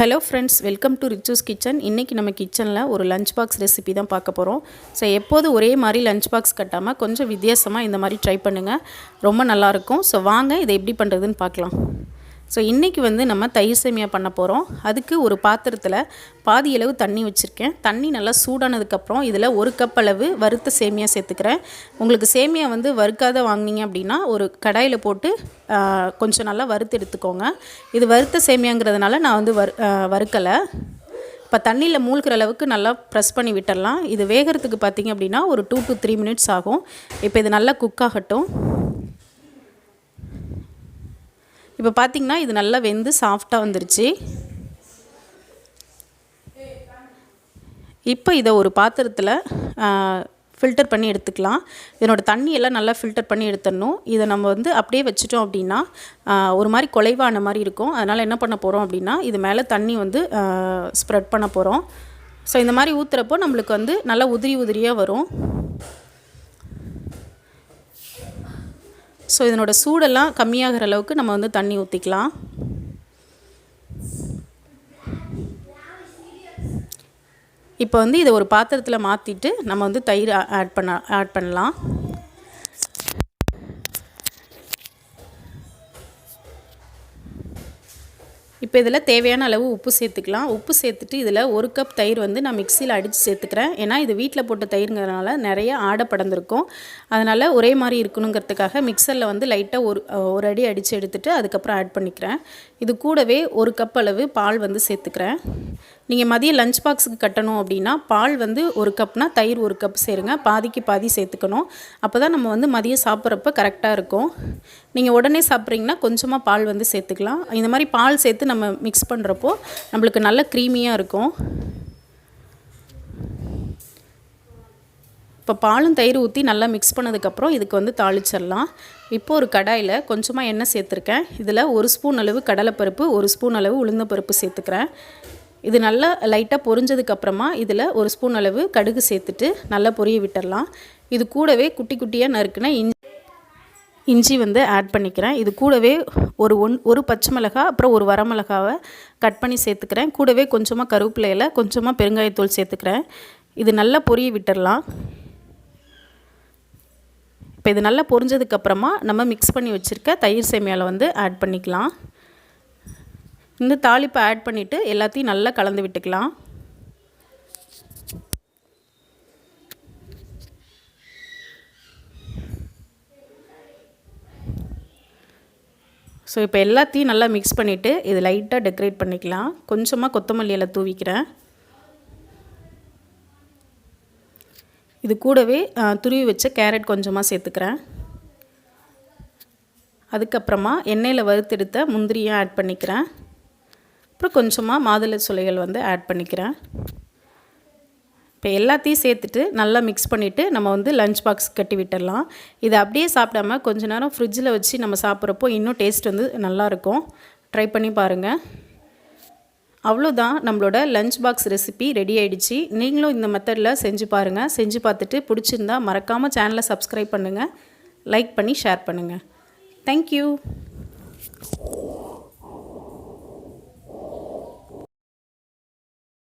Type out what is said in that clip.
Hello friends, welcome to Richu's kitchen. இன்றைக்கி நம்ம கிச்சனில் ஒரு லஞ்ச் பாக்ஸ் ரெசிபி தான் பார்க்க போகிறோம். ஸோ எப்போது ஒரே மாதிரி லஞ்ச் பாக்ஸ் கட்டாமல் கொஞ்சம் வித்தியாசமாக இந்த மாதிரி ட்ரை பண்ணுங்கள், ரொம்ப நல்லாயிருக்கும். ஸோ வாங்க இதை எப்படி பண்ணுறதுன்னு பார்க்கலாம். ஸோ இன்றைக்கி நம்ம தயிர் சேமியா பண்ண போகிறோம். அதுக்கு ஒரு பாத்திரத்தில் பாதி அளவு தண்ணி வச்சுருக்கேன். தண்ணி நல்லா சூடானதுக்கப்புறம் இதில் 1 கப் அளவு வறுத்த சேமியா சேர்த்துக்கிறேன். உங்களுக்கு சேமியா வறுக்காத வாங்கினீங்க அப்படின்னா ஒரு கடாயில் போட்டு கொஞ்சம் நல்லா வறுத்து எடுத்துக்கோங்க. இது வறுத்த சேமியாங்கிறதுனால நான் வறுக்கலை. இப்போ தண்ணியில் மூழ்கிற அளவுக்கு நல்லா ப்ரெஸ் பண்ணி விட்டுடலாம். இது வேகிறதுக்கு பார்த்திங்க அப்படின்னா ஒரு 2 to 3 மினிட்ஸ் ஆகும். இப்போ இது நல்லா குக் ஆகட்டும். இப்போ பார்த்திங்கன்னா இது நல்லா வெந்து சாஃப்டாக வந்துருச்சு. இப்போ இதை ஒரு பாத்திரத்தில் ஃபில்டர் பண்ணி எடுத்துக்கலாம். இதனோட தண்ணியெல்லாம் நல்லா ஃபில்டர் பண்ணி எடுத்துடணும். இதை நம்ம அப்படியே வச்சுட்டோம் அப்படின்னா ஒரு மாதிரி குலைவான மாதிரி இருக்கும். அதனால் என்ன பண்ண போகிறோம் அப்படின்னா இது மேலே தண்ணி ஸ்ப்ரெட் பண்ண போகிறோம். ஸோ இந்த மாதிரி ஊற்றுறப்போ நம்மளுக்கு நல்லா உதிரி உதிரியாக வரும். ஸோ இதனோட சூடெல்லாம் கம்மியாகிற அளவுக்கு நம்ம தண்ணி ஊற்றிக்கலாம். இப்போ இதை ஒரு பாத்திரத்தில் மாற்றிட்டு நம்ம தயிர் ஆட் பண்ணலாம். இப்போ இதில் தேவையான அளவு உப்பு சேர்த்துக்கலாம். உப்பு சேர்த்துட்டு இதில் 1 கப் தயிர் நான் மிக்சியில் அடித்து சேர்த்துக்கிறேன். ஏன்னா இது வீட்டில் போட்ட தயிர்ங்கிறதுனால நிறைய ஆடை படர்ந்துருக்கும். அதனால் ஒரே மாதிரி இருக்கணுங்கிறதுக்காக மிக்சரில் லைட்டாக ஒரு அடி அடித்து எடுத்துகிட்டு அதுக்கப்புறம் ஆட் பண்ணிக்கிறேன். இது கூடவே 1 கப் அளவு பால் சேர்த்துக்கிறேன். நீங்கள் மதியம் லஞ்ச் பாக்ஸுக்கு கட்டணும் அப்படின்னா பால் 1 கப்னா தயிர் 1 கப் சேருங்க. பாதிக்கு பாதி சேர்த்துக்கணும். அப்போ தான் நம்ம மதியம் சாப்பிட்றப்ப கரெக்டாக இருக்கும். நீங்கள் உடனே சாப்பிட்றீங்கன்னா கொஞ்சமாக பால் சேர்த்துக்கலாம். இந்த மாதிரி பால் சேர்த்து நம்ம மிக்ஸ் பண்ணுறப்போ நம்மளுக்கு நல்ல க்ரீமியாக இருக்கும். இப்போ பாலும் தயிர் ஊற்றி நல்லா மிக்ஸ் பண்ணதுக்கப்புறம் இதுக்கு தாளிச்சிடலாம். இப்போ ஒரு கடாயில் கொஞ்சமாக எண்ணெய் சேர்த்துருக்கேன். இதில் 1 ஸ்பூன் அளவு கடலைப்பருப்பு, 1 ஸ்பூன் அளவு உளுந்தம்பருப்பு சேர்த்துக்கிறேன். இது நல்லா லைட்டாக பொரிஞ்சதுக்கப்புறமா இதில் 1 ஸ்பூன் அளவு கடுகு சேர்த்துட்டு நல்லா பொரிய விட்டுடலாம். இது கூடவே குட்டி குட்டியாக நறுக்குன இஞ்சி ஆட் பண்ணிக்கிறேன். இது கூடவே ஒரு பச்சை மிளகாய், அப்புறம் ஒரு வரமிளகாவை கட் பண்ணி சேர்த்துக்கிறேன். கூடவே கொஞ்சமாக கருவேப்பிலையில் கொஞ்சமாக பெருங்காயத்தூள் சேர்த்துக்கிறேன். இது நல்லா பொரிய விட்டுடலாம். இப்போ இது நல்லா பொரிஞ்சதுக்கப்புறமா நம்ம மிக்ஸ் பண்ணி வச்சுருக்க தயிர் சேமியாவில் ஆட் பண்ணிக்கலாம். இந்த தாளிப்பை ஆட் பண்ணிவிட்டு எல்லாத்தையும் நல்லா கலந்து விட்டுக்கலாம். ஸோ இப்போ எல்லாத்தையும் நல்லா மிக்ஸ் பண்ணிவிட்டு இது லைட்டாக டெக்கரேட் பண்ணிக்கலாம். கொஞ்சமாக கொத்தமல்லி இலை தூவிக்கிறேன். இது கூடவே துருவி வச்ச கேரட் கொஞ்சமாக சேர்த்துக்கிறேன். அதுக்கப்புறமா எண்ணெயில் வறுத்தெடுத்த முந்திரியும் ஆட் பண்ணிக்கிறேன். அப்புறம் கொஞ்சமாக மாதுளை சுளைகள் ஆட் பண்ணிக்கிறேன். இப்போ எல்லாத்தையும் சேர்த்துட்டு நல்லா மிக்ஸ் பண்ணிவிட்டு நம்ம லஞ்ச் பாக்ஸ் கட்டி விட்டுடலாம். இதை அப்படியே சாப்பிடாம கொஞ்ச நேரம் ஃப்ரிட்ஜில் வச்சு நம்ம சாப்பிட்றப்போ இன்னும் டேஸ்ட் நல்லாயிருக்கும். ட்ரை பண்ணி பாருங்கள். அவ்வளோதான், நம்மளோட லஞ்ச் பாக்ஸ் ரெசிபி ரெடி ஆகிடுச்சு. நீங்களும் இந்த மெத்தடில் செஞ்சு பாருங்கள். செஞ்சு பார்த்துட்டு பிடிச்சிருந்தா மறக்காமல் சேனலை சப்ஸ்கிரைப் பண்ணுங்கள், லைக் பண்ணி ஷேர் பண்ணுங்கள். தேங்க்யூ.